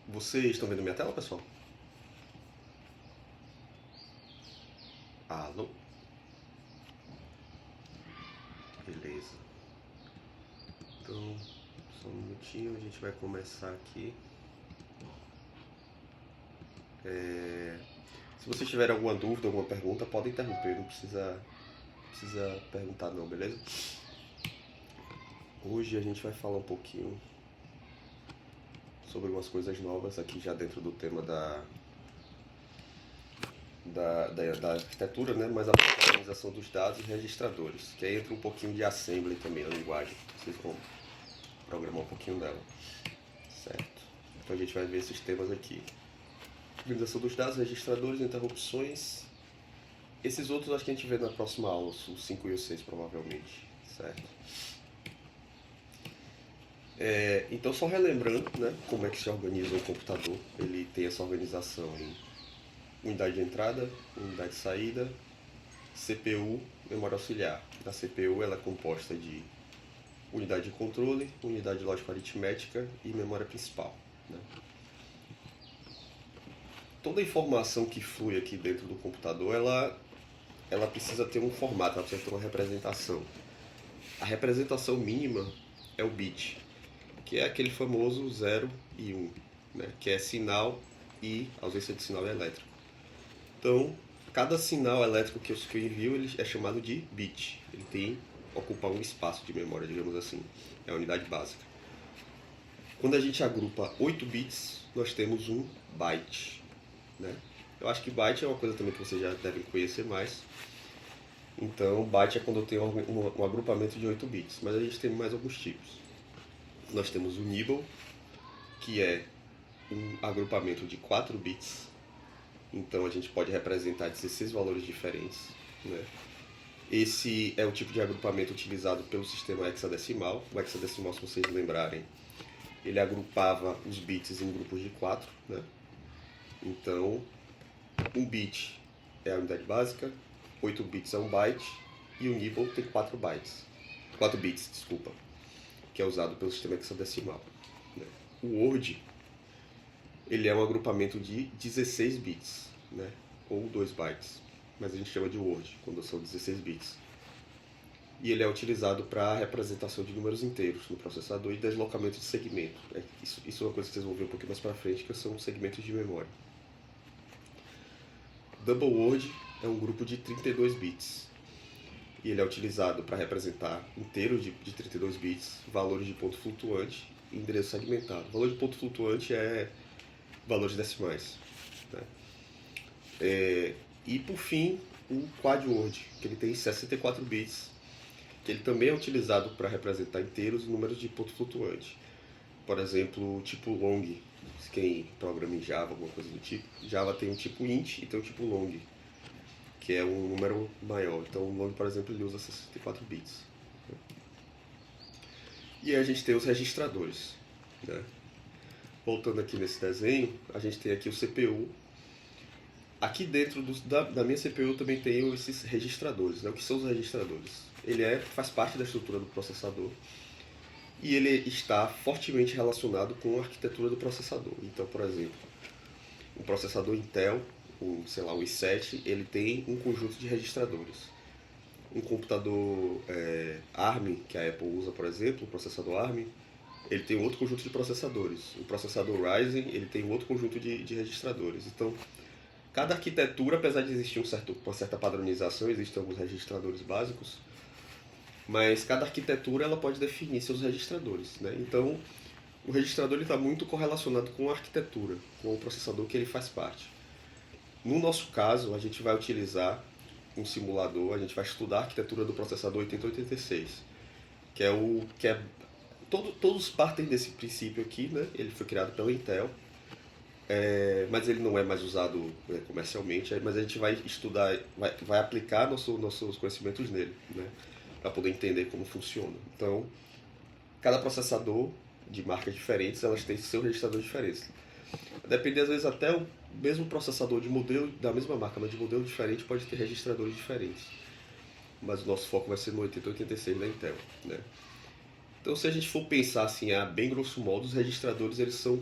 Vocês estão vendo minha tela, pessoal? Alô? Beleza. Então, só um minutinho, a gente vai começar aqui. Se vocês tiverem alguma dúvida, alguma pergunta, podem interromper, não precisa perguntar não, beleza? Hoje a gente vai falar um pouquinho sobre algumas coisas novas aqui já dentro do tema da arquitetura, né? Mas a organização dos dados e registradores, que aí entra um pouquinho de assembly também na linguagem. Vocês vão programar um pouquinho dela, certo? Então a gente vai ver esses temas aqui. Organização dos dados, registradores, interrupções. Esses outros acho que a gente vê na próxima aula, os 5 e os 6 provavelmente, certo? Então só relembrando, né, como é que se organiza um computador. Ele tem essa organização em unidade de entrada, unidade de saída, CPU, memória auxiliar. A CPU ela é composta de unidade de controle, unidade de lógica aritmética e memória principal, né? Toda a informação que flui aqui dentro do computador, ela precisa ter um formato, ela precisa ter uma representação. A representação mínima é o bit, que é aquele famoso 0 e 1, né? Que é sinal e ausência de sinal elétrico. Então, cada sinal elétrico que eu envio ele é chamado de bit. Ele ocupa um espaço de memória, digamos assim. É a unidade básica. Quando a gente agrupa 8 bits, nós temos um byte, né? Eu acho que byte é uma coisa também que vocês já devem conhecer mais. Então, byte é quando eu tenho um agrupamento de 8 bits. Mas a gente tem mais alguns tipos. Nós temos o nibble, que é um agrupamento de 4 bits. Então a gente pode representar 16 valores diferentes, né? Esse é o tipo de agrupamento utilizado pelo sistema hexadecimal. O hexadecimal, se vocês lembrarem, ele agrupava os bits em grupos de 4, né? Então, um bit é a unidade básica, 8 bits é um byte, e o nibble tem 4 bytes. 4 bits, desculpa, que é usado pelo sistema hexadecimal, né? O word, ele é um agrupamento de 16 bits, né? Ou 2 bytes, mas a gente chama de word quando são 16 bits. E ele é utilizado para representação de números inteiros no processador e deslocamento de segmento. Isso é uma coisa que vocês vão ver um pouquinho mais para frente, que são segmentos de memória. Double word é um grupo de 32 bits. E ele é utilizado para representar inteiros de 32 bits, valores de ponto flutuante e endereço segmentado. O valor de ponto flutuante é valores decimais, né? E por fim, o quad word, que ele tem 64 bits, que ele também é utilizado para representar inteiros e números de ponto flutuante. Por exemplo, o tipo long, quem programa em Java, alguma coisa do tipo, Java tem um tipo int e tem um tipo long, que é um número maior. Então o long, por exemplo, ele usa 64 bits. E aí a gente tem os registradores, né? Voltando aqui nesse desenho, a gente tem aqui o CPU. Aqui dentro da minha CPU eu também tenho esses registradores, né? O que são os registradores? Ele faz parte da estrutura do processador e ele está fortemente relacionado com a arquitetura do processador. Então, por exemplo, um processador Intel, o i7, ele tem um conjunto de registradores. Um computador ARM, que a Apple usa, por exemplo, o processador ARM, ele tem um outro conjunto de processadores. O processador Ryzen, ele tem um outro conjunto de registradores. Então, cada arquitetura, apesar de existir uma certa padronização, existem alguns registradores básicos, mas cada arquitetura ela pode definir seus registradores, né? Então, o registrador está muito correlacionado com a arquitetura, com o processador que ele faz parte. No nosso caso, a gente vai utilizar um simulador, a gente vai estudar a arquitetura do processador 8086, todos partem desse princípio aqui, né? Ele foi criado pela Intel, mas ele não é mais usado, né, comercialmente, mas a gente vai estudar, vai aplicar nossos conhecimentos nele, né? Para poder entender como funciona. Então, cada processador de marcas diferentes, elas têm seu registrador diferente. Depende, às vezes, até o mesmo processador de modelo da mesma marca, mas de modelo diferente, pode ter registradores diferentes. Mas o nosso foco vai ser no 8086 da Intel, né? Então, se a gente for pensar assim, a bem grosso modo, os registradores eles são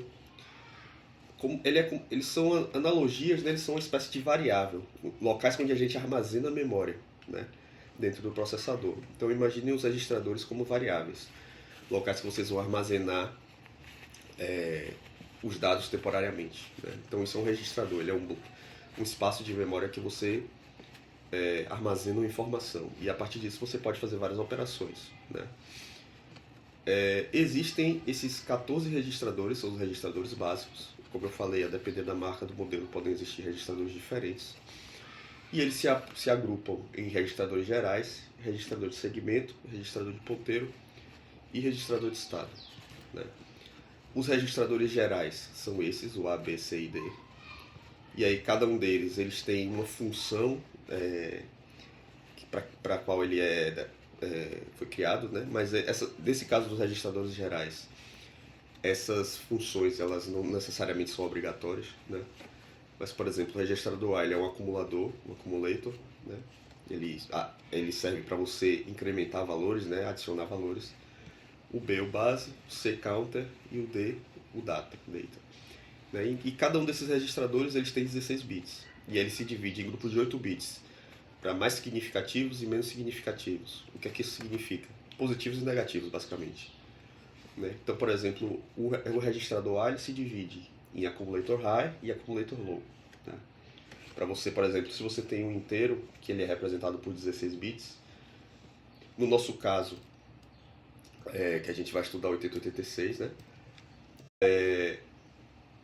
eles são analogias, né? Eles são uma espécie de variável, locais onde a gente armazena a memória, né? Dentro do processador. Então imaginem os registradores como variáveis, locais que vocês vão armazenar os dados temporariamente, né? Então isso é um registrador, ele é um espaço de memória que você armazena uma informação, e a partir disso você pode fazer várias operações, né? Existem esses 14 registradores, são os registradores básicos. Como eu falei, a depender da marca, do modelo, podem existir registradores diferentes. E eles se agrupam em registradores gerais, registrador de segmento, registrador de ponteiro e registrador de estado, né? Os registradores gerais são esses, o A, B, C e D. E aí cada um deles eles tem uma função para a qual ele foi criado, né? Mas nesse caso dos registradores gerais, essas funções elas não necessariamente são obrigatórias, né? Mas, por exemplo, o registrador A ele é um acumulador, um accumulator, né? Ele serve para você incrementar valores, né? Adicionar valores. O B o base, o C counter e o D o data. Né? E cada um desses registradores eles tem 16 bits. E ele se divide em grupos de 8 bits, para mais significativos e menos significativos. O que é que isso significa? Positivos e negativos, basicamente. Né? Então, por exemplo, o registrador A ele se divide em accumulator high e accumulator low. Né? Para você, por exemplo, se você tem um inteiro que ele é representado por 16 bits, no nosso caso, que a gente vai estudar 8086, né?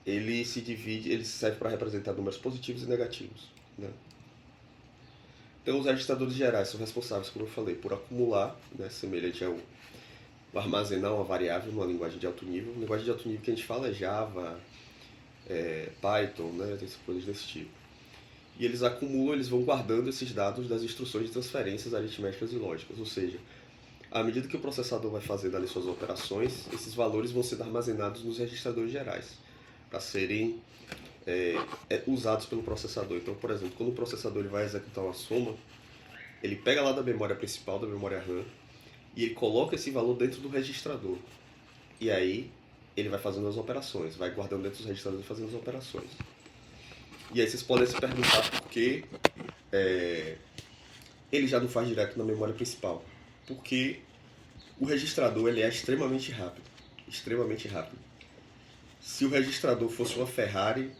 Ele se divide, ele serve para representar números positivos e negativos. Né? Então, os registradores gerais são responsáveis, como eu falei, por acumular, né, semelhante ao armazenar uma variável numa linguagem de alto nível. Linguagem de alto nível que a gente fala é Java, Python, né, tem coisas desse tipo. E eles acumulam, eles vão guardando esses dados das instruções de transferências aritméticas e lógicas. Ou seja, à medida que o processador vai fazendo ali suas operações, esses valores vão sendo armazenados nos registradores gerais, para serem usados pelo processador. Então, por exemplo, quando o processador ele vai executar uma soma, ele pega lá da memória principal, da memória RAM, e ele coloca esse valor dentro do registrador. E aí ele vai fazendo as operações, vai guardando dentro dos registradores e fazendo as operações. E aí vocês podem se perguntar por que ele já não faz direto na memória principal. Porque o registrador ele é extremamente rápido. Extremamente rápido. Se o registrador fosse uma Ferrari,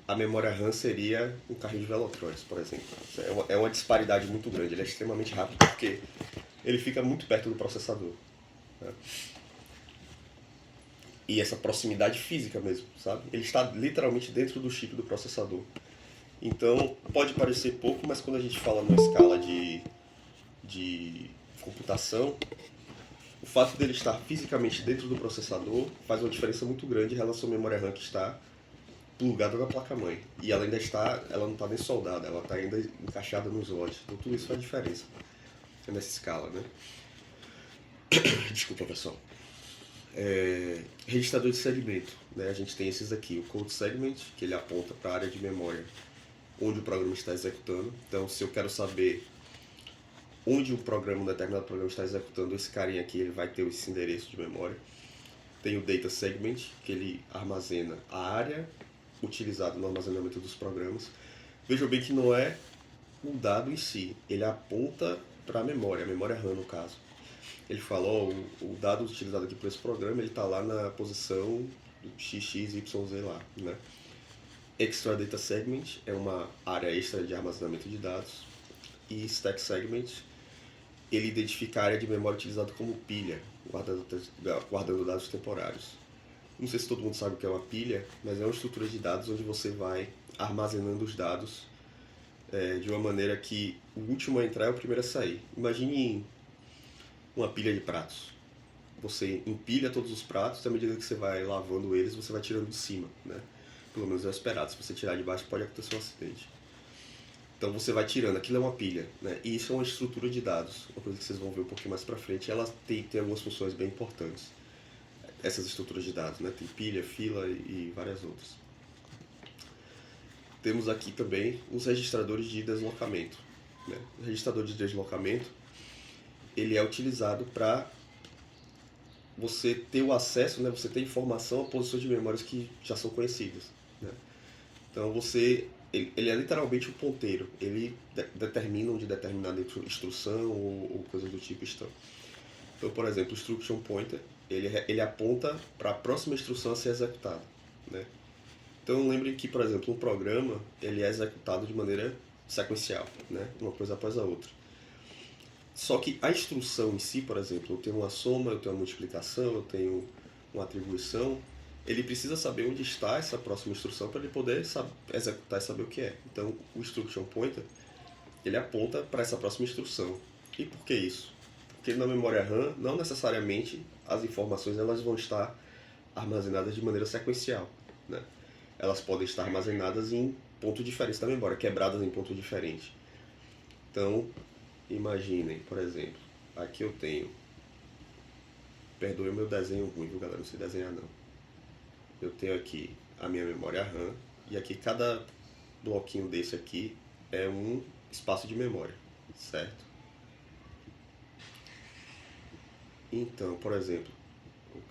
a memória RAM seria um carrinho de Velotrons, por exemplo. É uma disparidade muito grande. Ele é extremamente rápido porque ele fica muito perto do processador. Né? E essa proximidade física mesmo, sabe? Ele está literalmente dentro do chip do processador. Então, pode parecer pouco, mas quando a gente fala numa escala de computação, o fato dele estar fisicamente dentro do processador faz uma diferença muito grande em relação à memória RAM que está plugada na placa-mãe. E ela não está nem soldada, ela está ainda encaixada nos slots. Então tudo isso faz diferença nessa escala, né? Desculpa, pessoal. Registrador de segmento, né? A gente tem esses aqui, o code segment, que ele aponta para a área de memória onde o programa está executando. Então, se eu quero saber onde um determinado programa está executando, esse carinha aqui ele vai ter esse endereço de memória. Tem o data segment, que ele armazena a área utilizada no armazenamento dos programas. Vejam bem que não é o dado em si, ele aponta para a memória RAM no caso. Ele fala, o dado utilizado aqui por esse programa, ele está lá na posição XXYZ lá, né? Extra Data Segment é uma área extra de armazenamento de dados. E Stack Segment, ele identifica a área de memória utilizada como pilha, guardando dados temporários. Não sei se todo mundo sabe o que é uma pilha, mas é uma estrutura de dados onde você vai armazenando os dados de uma maneira que o último a entrar é o primeiro a sair. Imagine uma pilha de pratos. Você empilha todos os pratos, e à medida que você vai lavando eles, você vai tirando de cima, né? Pelo menos é o esperado. Se você tirar de baixo, pode acontecer um acidente. Então você vai tirando, aquilo é uma pilha, né? E isso é uma estrutura de dados, uma coisa que vocês vão ver um pouquinho mais pra frente. Ela tem algumas funções bem importantes, essas estruturas de dados, né? Tem pilha, fila e várias outras. Temos aqui também os registradores de deslocamento, né? O registrador de deslocamento, ele é utilizado para você ter o acesso, né, você ter informação a posições de memórias que já são conhecidas, né? Então ele é literalmente um ponteiro, ele determina onde determinada instrução ou coisas do tipo estão. Então, por exemplo, o instruction pointer, ele aponta para a próxima instrução a ser executada, né? Então lembrem que, por exemplo, um programa ele é executado de maneira sequencial, né? Uma coisa após a outra. Só que a instrução em si, por exemplo, eu tenho uma soma, eu tenho uma multiplicação, eu tenho uma atribuição, ele precisa saber onde está essa próxima instrução para ele poder executar e saber o que é. Então, o instruction pointer, ele aponta para essa próxima instrução. E por que isso? Porque na memória RAM, não necessariamente as informações elas vão estar armazenadas de maneira sequencial, né? Elas podem estar armazenadas em pontos diferentes da memória, quebradas em pontos diferentes. Então, imaginem, por exemplo, aqui eu tenho... Perdoe o meu desenho ruim, viu, galera? Não sei desenhar, não. Eu tenho aqui a minha memória RAM, e aqui cada bloquinho desse aqui é um espaço de memória, certo? Então, por exemplo,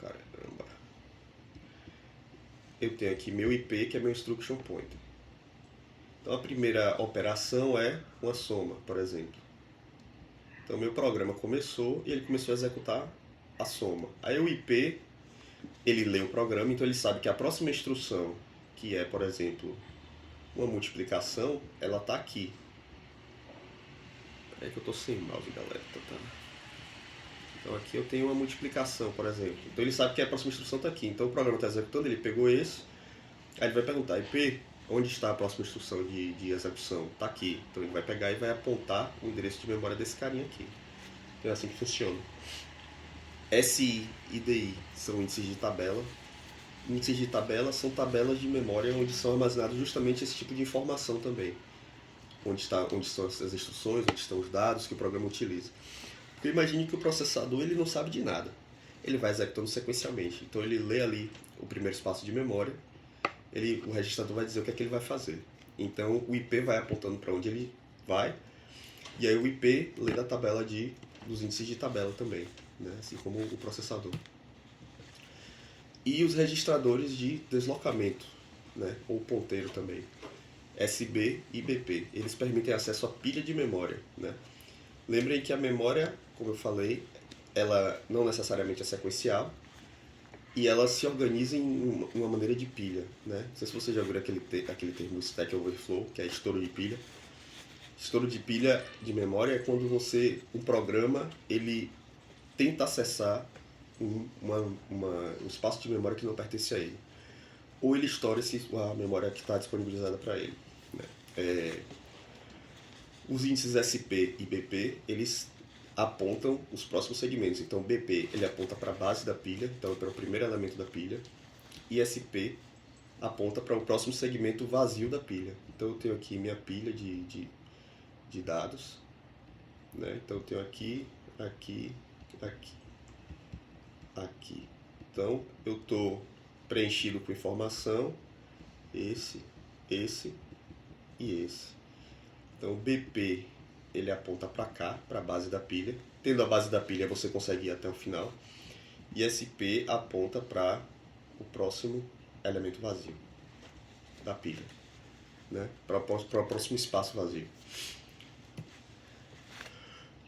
caramba, eu tenho aqui meu IP, que é meu instruction pointer. Então a primeira operação é uma soma, por exemplo. Então meu programa começou e ele começou a executar a soma. Aí o IP, ele lê o programa, então ele sabe que a próxima instrução, que é, por exemplo, uma multiplicação, ela está aqui. Peraí que eu estou sem mouse, galera. Então aqui eu tenho uma multiplicação, por exemplo. Então ele sabe que a próxima instrução está aqui. Então o programa está executando, ele pegou esse, aí ele vai perguntar, IP, onde está a próxima instrução de execução? Está aqui. Então ele vai pegar e vai apontar o endereço de memória desse carinha aqui. Então é assim que funciona. SI e DI são índices de tabela. Índices de tabela são tabelas de memória onde são armazenados justamente esse tipo de informação também. Onde estão as instruções, onde estão os dados que o programa utiliza. Porque imagine que o processador ele não sabe de nada. Ele vai executando sequencialmente. Então ele lê ali o primeiro espaço de memória, o registrador vai dizer o que é que ele vai fazer. Então o IP vai apontando para onde ele vai, e aí o IP lê da tabela dos índices de tabela também, né? Assim como o processador. E os registradores de deslocamento, né? Ou ponteiro também, SB e BP, eles permitem acesso à pilha de memória, né? Lembrem que a memória, como eu falei, ela não necessariamente é sequencial e ela se organiza em uma maneira de pilha, né? Não sei se você já viu aquele termo Stack Overflow, que é estouro de pilha. Estouro de pilha de memória é quando um programa, ele tenta acessar um espaço de memória que não pertence a ele. Ou ele estoura a memória que está disponibilizada para ele, né? Os índices SP e BP, eles apontam os próximos segmentos. Então, BP, ele aponta para a base da pilha, então é para o primeiro elemento da pilha. E SP aponta para o próximo segmento vazio da pilha. Então, eu tenho aqui minha pilha de dados, né? Então, eu tenho aqui, aqui, aqui, aqui. Então, eu estou preenchido com informação, esse e esse. Então, o BP, ele aponta para cá, para a base da pilha. Tendo a base da pilha, você consegue ir até o final. E SP aponta para o próximo elemento vazio da pilha, né? Para o próximo espaço vazio.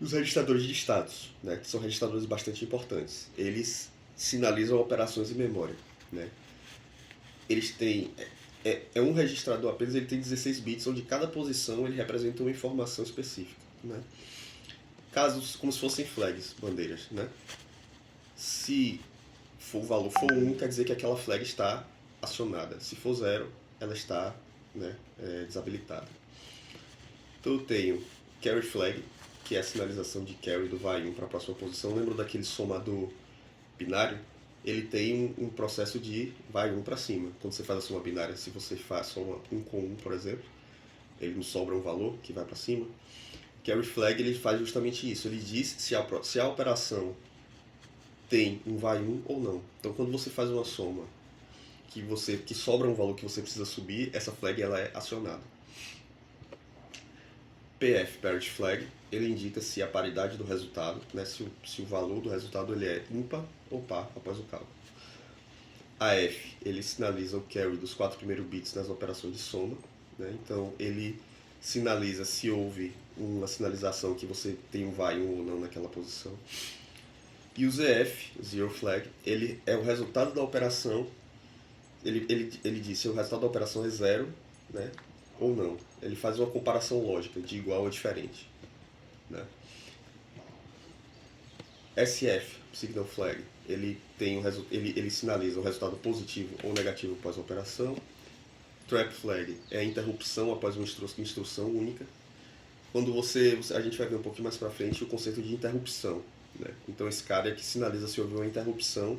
E os registradores de status, né? Que são registradores bastante importantes. Eles sinalizam operações em memória, né? Eles têm... É um registrador apenas, ele tem 16 bits, onde cada posição ele representa uma informação específica, né? Casos como se fossem flags, bandeiras, né? Se o valor for 1, quer dizer que aquela flag está acionada. Se for 0, ela está, né, desabilitada. Então eu tenho carry flag, que é a sinalização de carry do vai 1 para a próxima posição. Lembra daquele somador binário? Ele tem um processo de vai 1 para cima. Quando você faz a soma binária, se você faz soma 1 com 1, por exemplo, ele não sobra um valor que vai para cima. Carry flag, ele faz justamente isso. Ele diz se a operação tem um vai 1 ou não. Então, quando você faz uma soma que sobra um valor que você precisa subir, essa flag ela é acionada. PF, parent flag, ele indica se a paridade do resultado, né, se o valor do resultado ele é ímpar ou par após o cálculo. A F, ele sinaliza o carry dos 4 primeiros bits nas operações de soma, né? Então ele sinaliza se houve uma sinalização que você tem um vai ou não naquela posição. E o ZF, Zero Flag, ele é o resultado da operação, ele diz se o resultado da operação é zero, né, ou não. Ele faz uma comparação lógica de igual ou diferente, né? SF, Signal Flag, ele sinaliza o resultado positivo ou negativo após a operação. Trap Flag é a interrupção após uma instrução única. Quando a gente vai ver um pouquinho mais para frente o conceito de interrupção, né? Então esse cara é que sinaliza se houve uma interrupção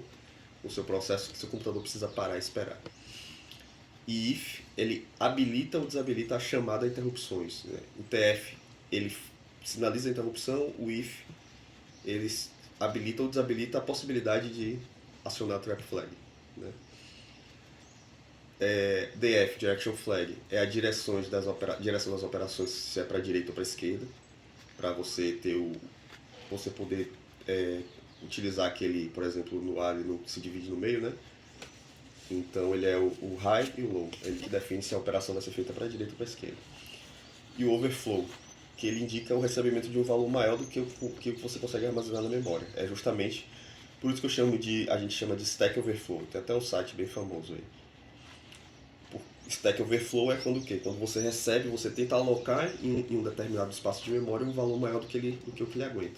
no seu processo que seu computador precisa parar e esperar. E if, ele habilita ou desabilita a chamada a interrupções, né? O TF, ele sinaliza a interrupção, o if, ele habilita ou desabilita a possibilidade de acionar a trap flag, né? DF, Direction Flag, é a direção das operações, se é para a direita ou para a esquerda, para você poder utilizar aquele, por exemplo, no A ele não se divide no meio, né? Então ele é o high e o low, ele que define se a operação vai ser feita para a direita ou para a esquerda. E o overflow, que ele indica o recebimento de um valor maior do que o que você consegue armazenar na memória. É justamente por isso que a gente chama de Stack Overflow. Tem até um site bem famoso aí. Stack Overflow é quando o quê? Quando você recebe, você tenta alocar em um determinado espaço de memória um valor maior do que o que ele aguenta.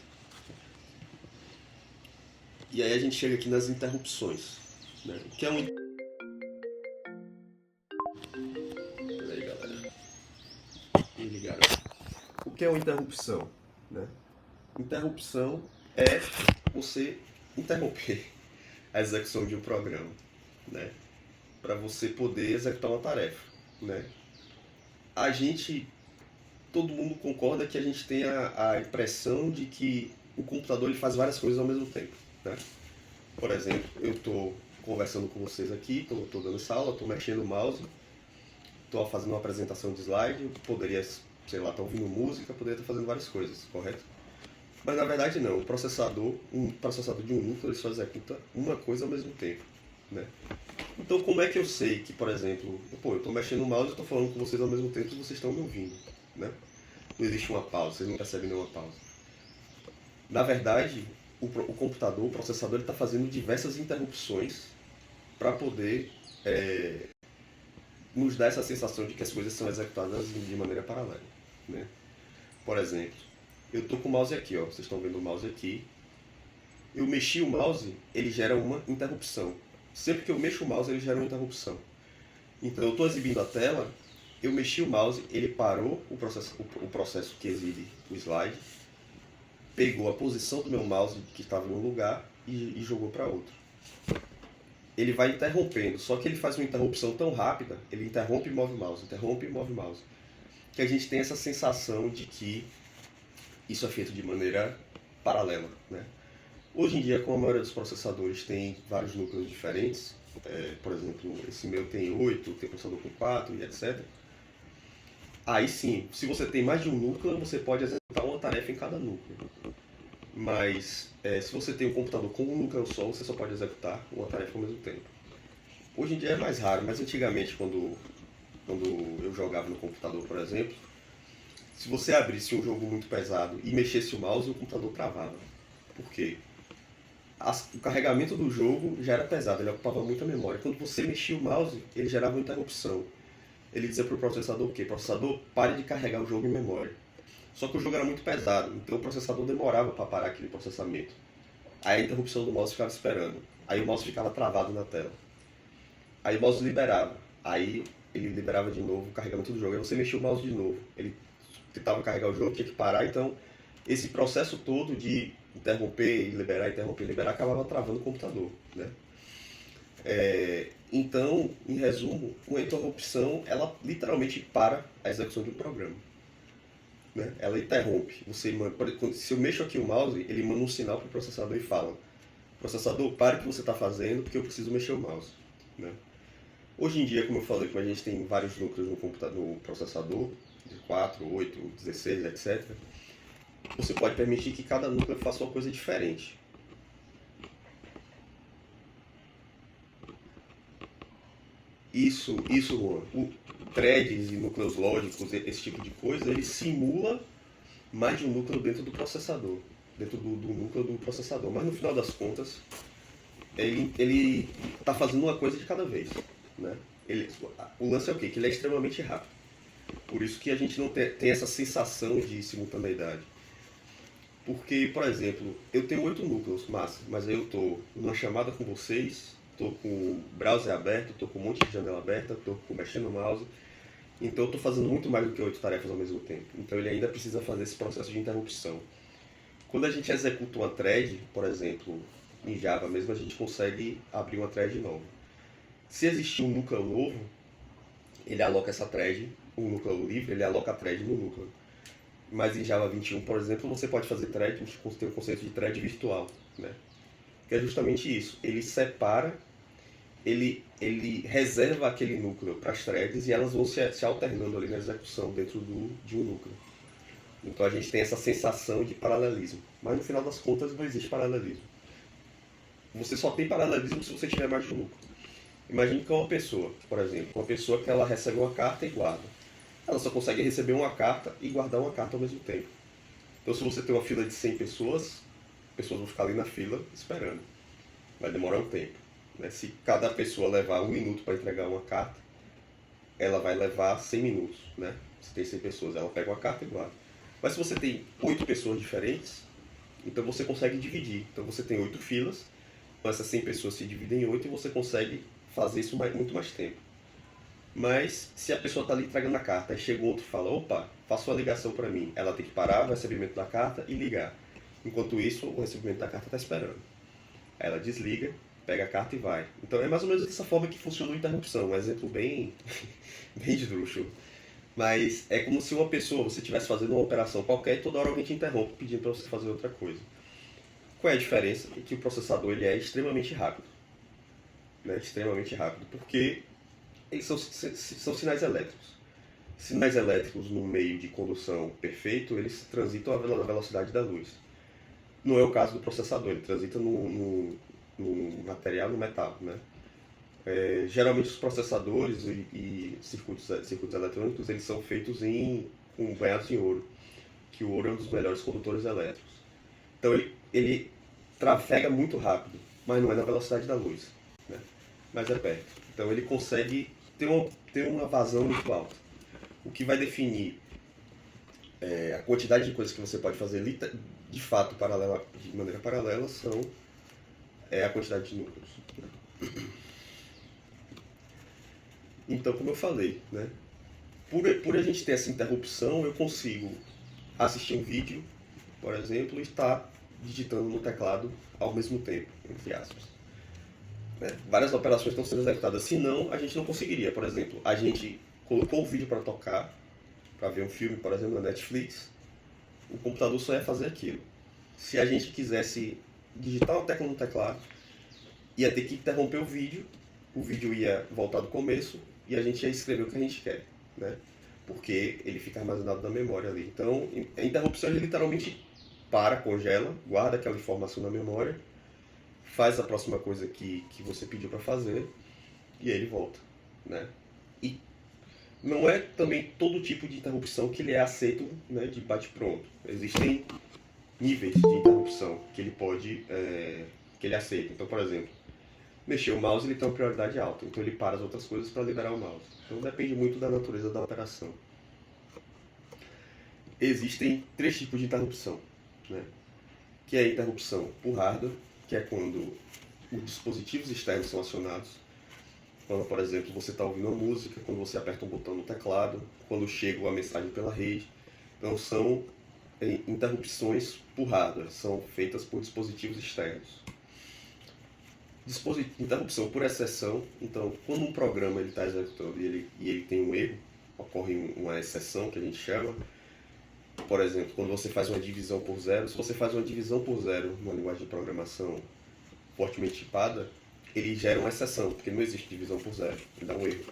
E aí a gente chega aqui nas interrupções, né? O que é um... Peraí, galera. Me ligaram. O que é uma interrupção, né? Interrupção é você interromper a execução de um programa, né, para você poder executar uma tarefa, né? Todo mundo concorda que a gente tem a impressão de que o computador ele faz várias coisas ao mesmo tempo, né? Por exemplo, eu estou conversando com vocês aqui, estou dando essa aula, estou mexendo o mouse, estou fazendo uma apresentação de slide, poderia, sei lá, estar ouvindo música, poderia estar fazendo várias coisas, correto? Mas na verdade não, um processador de um núcleo ele só executa uma coisa ao mesmo tempo, né? Então como é que eu sei que, por exemplo, eu estou mexendo no mouse e estou falando com vocês ao mesmo tempo e vocês estão me ouvindo, né? Não existe uma pausa, vocês não percebem nenhuma pausa. Na verdade, o computador, o processador, está fazendo diversas interrupções para poder nos dar essa sensação de que as coisas são executadas de maneira paralela, né? Por exemplo, eu estou com o mouse aqui, ó, vocês estão vendo o mouse aqui. Eu mexi o mouse, ele gera uma interrupção. Sempre que eu mexo o mouse, ele gera uma interrupção. Então eu estou exibindo a tela, eu mexi o mouse, ele parou o processo que exibe o slide, pegou a posição do meu mouse que estava em um lugar e jogou para outro. Ele vai interrompendo, só que ele faz uma interrupção tão rápida, ele interrompe e move o mouse, interrompe e move o mouse, que a gente tem essa sensação de que isso é feito de maneira paralela, né? Hoje em dia, como a maioria dos processadores tem vários núcleos diferentes, por exemplo, esse meu tem 8, tem processador com 4 e etc. Aí sim, se você tem mais de um núcleo, você pode executar uma tarefa em cada núcleo. Mas se você tem um computador com um núcleo só, você só pode executar uma tarefa ao mesmo tempo. Hoje em dia é mais raro, mas antigamente, quando eu jogava no computador, por exemplo, se você abrisse um jogo muito pesado e mexesse o mouse, o computador travava. Por quê? O carregamento do jogo já era pesado, ele ocupava muita memória. Quando você mexia o mouse, ele gerava uma interrupção. Ele dizia para o processador o quê? Processador, pare de carregar o jogo em memória. Só que o jogo era muito pesado, então o processador demorava para parar aquele processamento. Aí a interrupção do mouse ficava esperando. Aí o mouse ficava travado na tela. Aí o mouse liberava. Aí ele liberava de novo o carregamento do jogo. Aí você mexia o mouse de novo. Ele tentava carregar o jogo, tinha que parar. Então esse processo todo de interromper e liberar, acabava travando o computador, né? Então, em resumo, uma interrupção, ela literalmente para a execução de um programa, né? Ela interrompe. Se eu mexo aqui o mouse, ele manda um sinal para o processador e fala: processador, pare o que você está fazendo porque eu preciso mexer o mouse, né? Hoje em dia, como eu falei, como a gente tem vários núcleos no processador, de 4, 8, 16, etc., você pode permitir que cada núcleo faça uma coisa diferente. Isso, Juan. Threads e núcleos lógicos, esse tipo de coisa, ele simula mais de um núcleo dentro do processador, dentro do núcleo do processador. Mas no final das contas, ele está fazendo uma coisa de cada vez, né? O lance é o quê? Que ele é extremamente rápido. Por isso que a gente não tem essa sensação de simultaneidade. Porque, por exemplo, eu tenho 8 núcleos, mas eu estou numa chamada com vocês, estou com o browser aberto, estou com um monte de janela aberta, estou mexendo no mouse. Então eu estou fazendo muito mais do que 8 tarefas ao mesmo tempo. Então ele ainda precisa fazer esse processo de interrupção. Quando a gente executa uma thread, por exemplo, em Java mesmo, a gente consegue abrir uma thread nova. Se existir um núcleo novo, ele aloca essa thread, um núcleo livre, ele aloca a thread no núcleo. Mas em Java 21, por exemplo, você pode fazer thread, tem o conceito de thread virtual, né? Que é justamente isso. Ele separa, ele reserva aquele núcleo para as threads e elas vão se alternando ali na execução dentro de um núcleo. Então a gente tem essa sensação de paralelismo. Mas no final das contas não existe paralelismo. Você só tem paralelismo se você tiver mais de um núcleo. Imagine que é uma pessoa, por exemplo, uma pessoa que ela recebe uma carta e guarda. Ela só consegue receber uma carta e guardar uma carta ao mesmo tempo. Então se você tem uma fila de 100 pessoas vão ficar ali na fila esperando. Vai demorar um tempo. Né? Se cada pessoa levar 1 minuto para entregar uma carta, ela vai levar 100 minutos. Né? Se tem 100 pessoas, ela pega uma carta e guarda. Mas se você tem 8 pessoas diferentes, então você consegue dividir. Então você tem 8 filas, então essas 100 pessoas se dividem em 8 e você consegue fazer isso muito mais tempo. Mas se a pessoa está ali entregando a carta e chega outro e fala, opa, faça uma ligação para mim. Ela tem que parar o recebimento da carta e ligar. Enquanto isso, o recebimento da carta está esperando. Ela desliga, pega a carta e vai. Então é mais ou menos dessa forma que funciona a interrupção. Um exemplo bem, bem esdrúxulo. Mas é como se uma pessoa, você estivesse fazendo uma operação qualquer e toda hora alguém te interrompe pedindo para você fazer outra coisa. Qual é a diferença? É que o processador ele é extremamente rápido. Né? Extremamente rápido. Porque eles são sinais elétricos. Sinais elétricos no meio de condução perfeito, eles transitam à velocidade da luz. Não é o caso do processador, ele transita no material, no metal. Né? Geralmente os processadores e circuitos eletrônicos eles são feitos banhados em ouro, que o ouro é um dos melhores condutores elétricos. Então ele trafega muito rápido, mas não é na velocidade da luz, né? Mas é perto. Então ele consegue ter uma vazão muito alta. O que vai definir a quantidade de coisas que você pode fazer de fato de maneira paralela é a quantidade de núcleos. Então, como eu falei, né? Por a gente ter essa interrupção, eu consigo assistir um vídeo, por exemplo, e estar digitando no teclado ao mesmo tempo, entre aspas. Né? Várias operações estão sendo executadas, senão a gente não conseguiria. Por exemplo, a gente colocou o vídeo para tocar, para ver um filme, por exemplo, na Netflix, o computador só ia fazer aquilo. Se a gente quisesse digitar uma tecla no teclado, ia ter que interromper o vídeo ia voltar do começo e a gente ia escrever o que a gente quer, né? Porque ele fica armazenado na memória ali. Então, a interrupção ele literalmente congela, guarda aquela informação na memória, faz a próxima coisa que você pediu para fazer e aí ele volta, né? E não é também todo tipo de interrupção que ele é aceito, né, de bate-pronto. Existem níveis de interrupção que ele que ele aceita. Então, por exemplo, mexer o mouse ele tem uma prioridade alta, então ele para as outras coisas para liberar o mouse. Então depende muito da natureza da operação. Existem 3 tipos de interrupção, né? Que é a interrupção por hardware, que é quando os dispositivos externos são acionados. Quando, por exemplo, você está ouvindo uma música, quando você aperta um botão no teclado, quando chega uma mensagem pela rede. Então são interrupções por hardware, são feitas por dispositivos externos. Interrupção por exceção, então quando um programa está executando e ele tem um erro, ocorre uma exceção que a gente chama. Por exemplo, quando você faz uma divisão por zero, se você faz uma divisão por zero numa linguagem de programação fortemente tipada, ele gera uma exceção, porque não existe divisão por zero, ele dá um erro.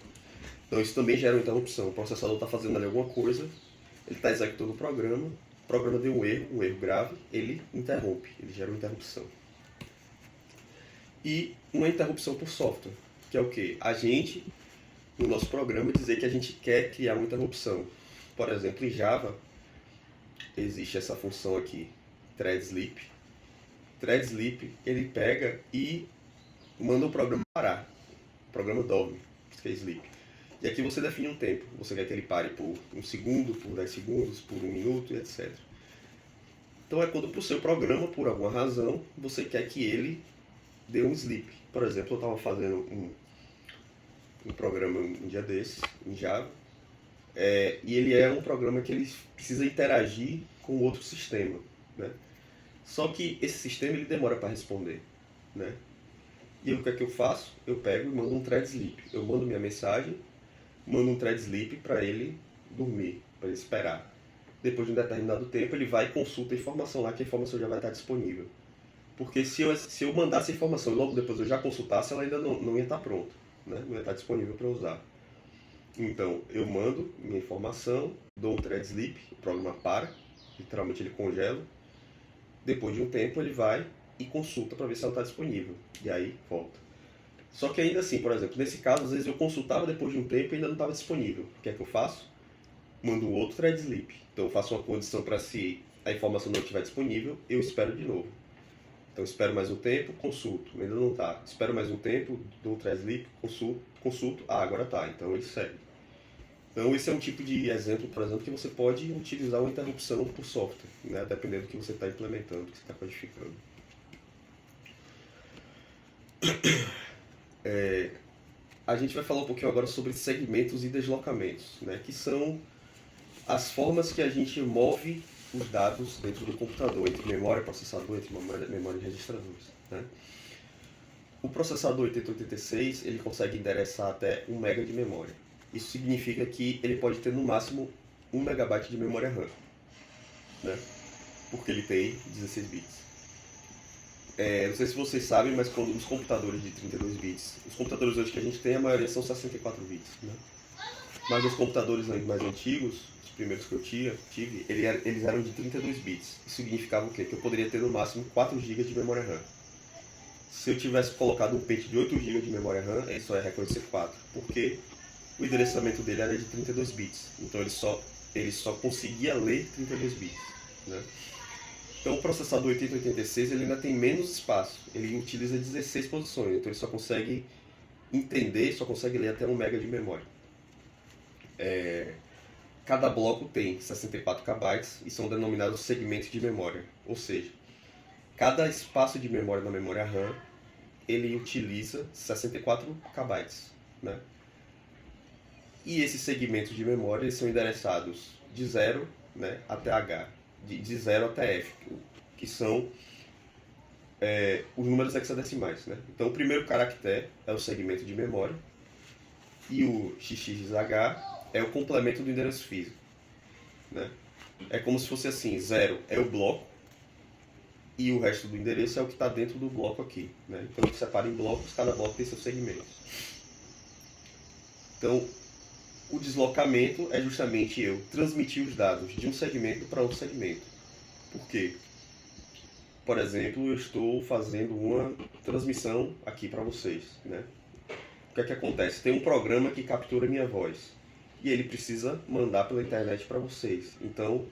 Então isso também gera uma interrupção. O processador está fazendo ali alguma coisa, ele está executando o programa o programa deu um erro grave, ele interrompe, ele gera uma interrupção. E uma interrupção por software, que é o quê? A gente, no nosso programa, dizer que a gente quer criar uma interrupção. Por exemplo, em Java, existe essa função aqui, thread sleep. Thread sleep, ele pega e manda o programa parar. O programa dorme, isso que é sleep. E aqui você define um tempo. Você quer que ele pare por 1 segundo, por 10 segundos, por 1 minuto e etc. Então é quando para o seu programa, por alguma razão, você quer que ele dê um sleep. Por exemplo, eu estava fazendo um programa um dia desses, em Java, e ele é um programa que ele precisa interagir com outro sistema, né? Só que esse sistema ele demora para responder, né? E o que é que eu faço? Eu pego e mando um thread sleep. Eu mando minha mensagem, mando um thread sleep para ele dormir, para ele esperar. Depois de um determinado tempo, ele vai e consulta a informação lá, que a informação já vai estar disponível. Porque se eu mandasse a informação e logo depois eu já consultasse, ela ainda não ia estar pronta, né? Não ia estar disponível para usar. Então, eu mando minha informação, dou um thread sleep, o programa para, literalmente ele congela. Depois de um tempo, ele vai e consulta para ver se ela está disponível. E aí, volta. Só que ainda assim, por exemplo, nesse caso, às vezes eu consultava depois de um tempo e ainda não estava disponível. O que é que eu faço? Mando outro thread sleep. Então eu faço uma condição para se a informação não estiver disponível, eu espero de novo. Então espero mais um tempo, consulto, ainda não está. Espero mais um tempo, dou um thread sleep, consulto, agora está, então ele segue. Então esse é um tipo de exemplo, por exemplo, que você pode utilizar uma interrupção por software, né? Dependendo do que você está implementando, do que você está codificando. A gente vai falar um pouquinho agora sobre segmentos e deslocamentos, né? Que são as formas que a gente move os dados dentro do computador, entre memória, processador, entre memória e registradores, né? O processador 8086 ele consegue endereçar até 1 MB de memória. Isso significa que ele pode ter no máximo 1 MB de memória RAM, né? Porque ele tem 16 bits. Não sei se vocês sabem, mas quando os computadores de 32 bits, os computadores hoje que a gente tem, a maioria são 64 bits, né? Mas os computadores mais antigos, os primeiros que eu tive, eles eram de 32 bits. Isso significava o quê? Que eu poderia ter no máximo 4 GB de memória RAM. Se eu tivesse colocado um pente de 8 GB de memória RAM, ele só ia reconhecer 4, porque o endereçamento dele era de 32 bits. Então ele só conseguia ler 32 bits, né? Então o processador 8086 ele ainda tem menos espaço. Ele utiliza 16 posições, então ele só consegue entender, só consegue ler até 1 MB de memória. Cada bloco tem 64 KB e são denominados segmentos de memória. Ou seja, cada espaço de memória na memória RAM ele utiliza 64 KB, né? E esses segmentos de memória eles são endereçados de 0, né, até H, de 0 até F, que são os números hexadecimais, né? Então o primeiro caractere é o segmento de memória e o XXH é o complemento do endereço físico, né? É como se fosse assim, 0 é o bloco e o resto do endereço é o que está dentro do bloco aqui, né? Então eu separo em blocos, cada bloco tem seus segmentos. Então o deslocamento é justamente eu transmitir os dados de um segmento para outro segmento. Por quê? Por exemplo, eu estou fazendo uma transmissão aqui para vocês, né? O que é que acontece? Tem um programa que captura minha voz e ele precisa mandar pela internet para vocês. Então,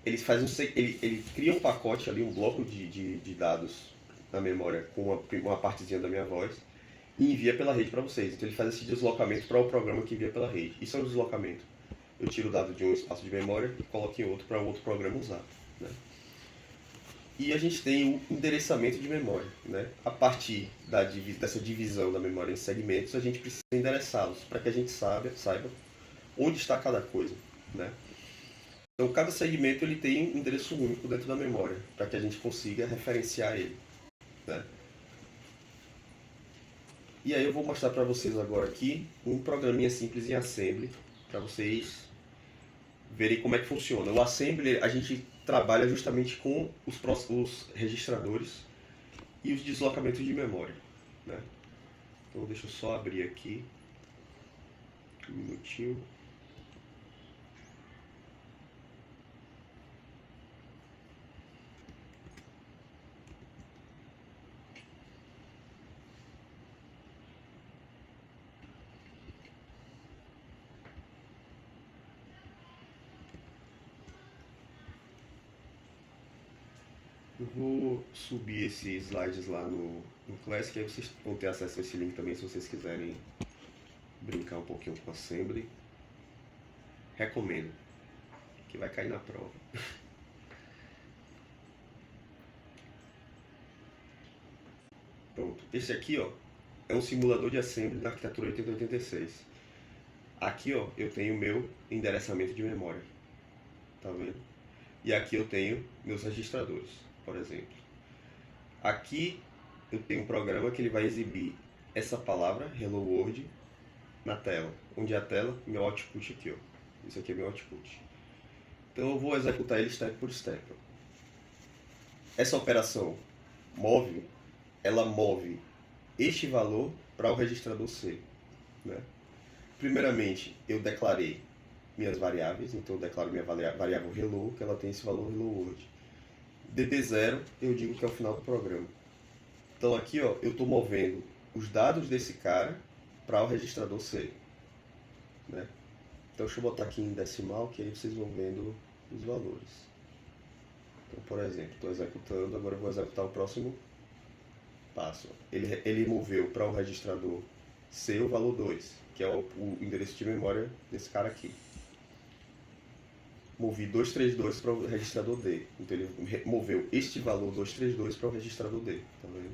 ele cria um pacote ali, um bloco de dados na memória com uma partezinha da minha voz e envia pela rede para vocês. Então, ele faz esse deslocamento para o programa que envia pela rede. Isso é um deslocamento. Eu tiro o dado de um espaço de memória e coloco em outro para o outro programa usar, né? E a gente tem o endereçamento de memória, né? A partir dessa divisão da memória em segmentos, a gente precisa endereçá-los para que a gente saiba onde está cada coisa, né? Então, cada segmento ele tem um endereço único dentro da memória, para que a gente consiga referenciar ele, né? E aí eu vou mostrar para vocês agora aqui um programinha simples em Assembly, para vocês verem como é que funciona. O Assembly a gente trabalha justamente com os registradores e os deslocamentos de memória, né? Então deixa eu só abrir aqui um minutinho. Eu vou subir esses slides lá no Classic, aí vocês vão ter acesso a esse link também se vocês quiserem brincar um pouquinho com Assembly. Recomendo, que vai cair na prova. Pronto, esse aqui ó, é um simulador de Assembly da arquitetura 8086. Aqui ó, eu tenho o meu endereçamento de memória, tá vendo? E aqui eu tenho meus registradores, por exemplo. Aqui eu tenho um programa que ele vai exibir essa palavra, Hello World, na tela. Onde é a tela? Meu output aqui, ó. Isso aqui é meu output. Então eu vou executar ele step por step. Essa operação move, ela move este valor para o registrador C, né? Primeiramente, eu declarei minhas variáveis, então eu declaro minha variável hello, que ela tem esse valor hello world. DB0, eu digo que é o final do programa. Então aqui ó, eu estou movendo os dados desse cara para o registrador C, né? Então deixa eu botar aqui em decimal, que aí vocês vão vendo os valores. Então, por exemplo, estou executando, agora eu vou executar o próximo passo. Ele moveu para o registrador C o valor 2, que é o endereço de memória desse cara aqui. Movi 232 para o registrador D. Então ele moveu este valor 232 para o registrador D. Tá vendo?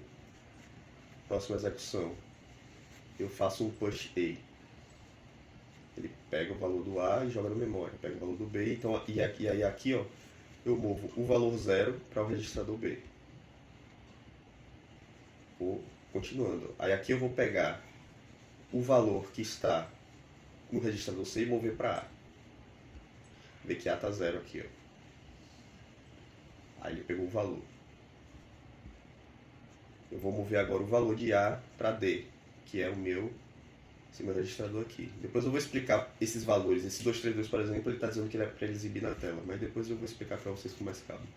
Próxima execução. Eu faço um push A. Ele pega o valor do A e joga na memória. Pega o valor do B. Então, e aí aqui ó, eu movo o valor 0 para o registrador B. Vou continuando. Aí aqui eu vou pegar o valor que está no registrador C e mover para A. Vê que A está 0 aqui, ó. Aí ele pegou o valor. Eu vou mover agora o valor de A para D, que é o meu registrador aqui. Depois eu vou explicar esses valores. Esse 232, por exemplo, ele está dizendo que ele é para ele exibir na tela, mas depois eu vou explicar para vocês com mais calma.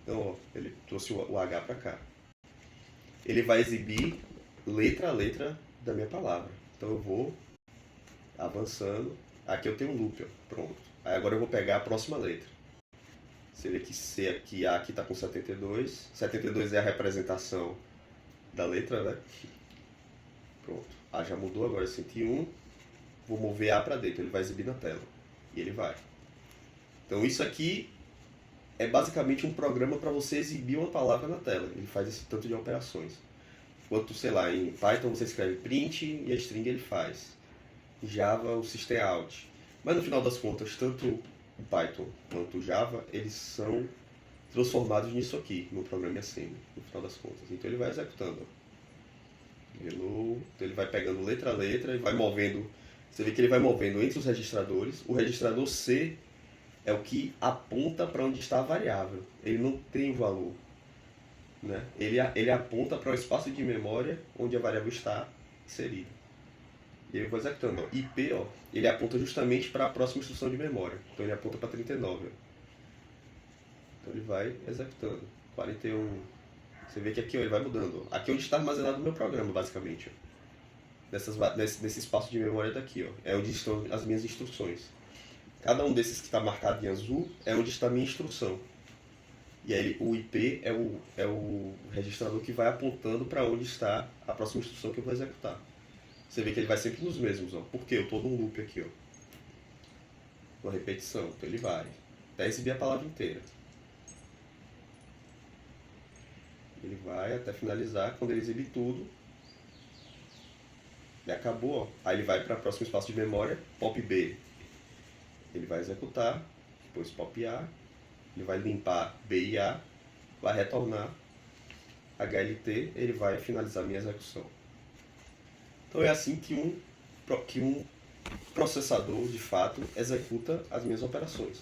Então, ó, ele trouxe o H para cá. Ele vai exibir letra a letra da minha palavra. Então eu vou avançando. Aqui eu tenho um loop, ó. Pronto. Aí agora eu vou pegar a próxima letra. Você vê que C aqui, A aqui está com 72. 72 é a representação da letra, né? Pronto. A já mudou, agora é 101. Vou mover A para D, então ele vai exibir na tela. E ele vai. Então isso aqui é basicamente um programa para você exibir uma palavra na tela. Ele faz esse tanto de operações. Enquanto, sei lá, em Python você escreve print e a string ele faz. Em Java o system out. Mas no final das contas, tanto o Python quanto o Java, eles são transformados nisso aqui, no programa assembly, no final das contas. Então ele vai executando. Hello. Então ele vai pegando letra a letra e vai movendo. Você vê que ele vai movendo entre os registradores. O registrador C é o que aponta para onde está a variável. Ele não tem o valor, né? Ele aponta para o espaço de memória onde a variável está inserida. E aí eu vou executando. IP, ó, ele aponta justamente para a próxima instrução de memória. Então ele aponta para 39. Ó. Então ele vai executando. 41. Você vê que aqui ó, ele vai mudando. Aqui é onde está armazenado o meu programa, basicamente. Ó. Nesse espaço de memória daqui. Ó. É onde estão as minhas instruções. Cada um desses que está marcado em azul é onde está a minha instrução. E aí o IP é o registrador que vai apontando para onde está a próxima instrução que eu vou executar. Você vê que ele vai sempre nos mesmos, ó. Porque eu estou num loop aqui, ó. Uma repetição. Então ele vai até exibir a palavra inteira. Ele vai até finalizar. Quando ele exibir tudo, ele acabou, ó. Aí ele vai para o próximo espaço de memória, pop B. Ele vai executar, depois pop A, ele vai limpar B e A, vai retornar HLT, ele vai finalizar a minha execução. Então é assim que um processador, de fato, executa as minhas operações.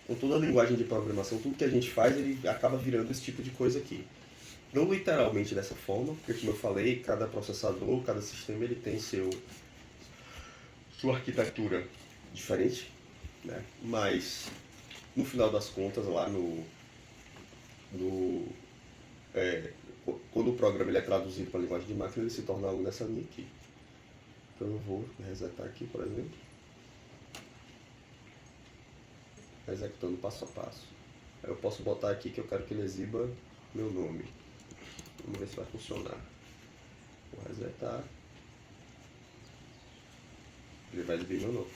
Com toda a linguagem de programação, tudo que a gente faz, ele acaba virando esse tipo de coisa aqui. Não literalmente dessa forma, porque como eu falei, cada processador, cada sistema, ele tem sua arquitetura diferente, né? Mas no final das contas lá quando o programa ele é traduzido para a linguagem de máquina, ele se torna algo nessa linha aqui. Então eu vou resetar aqui, por exemplo, executando passo a passo. Aí eu posso botar aqui que eu quero que ele exiba meu nome. Vamos ver se vai funcionar. Vou resetar. Ele vai exibir meu nome.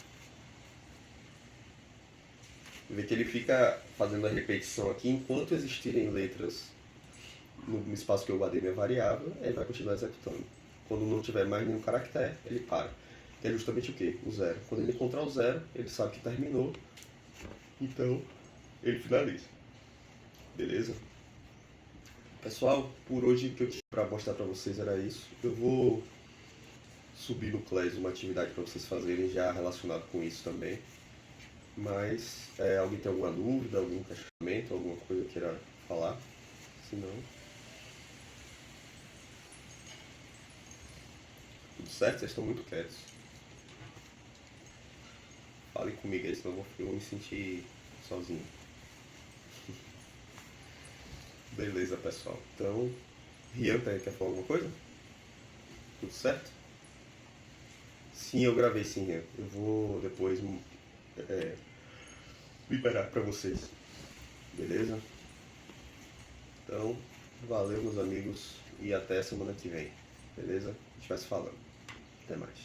Vê que ele fica fazendo a repetição aqui enquanto existirem letras no espaço que eu guardei minha variável, ele vai continuar executando. Quando não tiver mais nenhum caractere, ele para. Que é justamente o quê? O zero. Quando ele encontrar o zero, ele sabe que terminou, então ele finaliza. Beleza? Pessoal, por hoje o que eu tinha para mostrar para vocês era isso. Eu vou subir no Class uma atividade para vocês fazerem já relacionado com isso também. Mas alguém tem alguma dúvida, algum questionamento, alguma coisa queira falar? Se não, tudo certo? Vocês estão muito quietos. Falem comigo aí, senão eu vou me sentir sozinho. Beleza, pessoal. Então, Rian, quer falar alguma coisa? Tudo certo? Sim, eu gravei sim, Rian. Eu vou depois liberar para vocês. Beleza? Então, valeu, meus amigos, e até semana que vem. Beleza? A gente vai se falando. Até mais.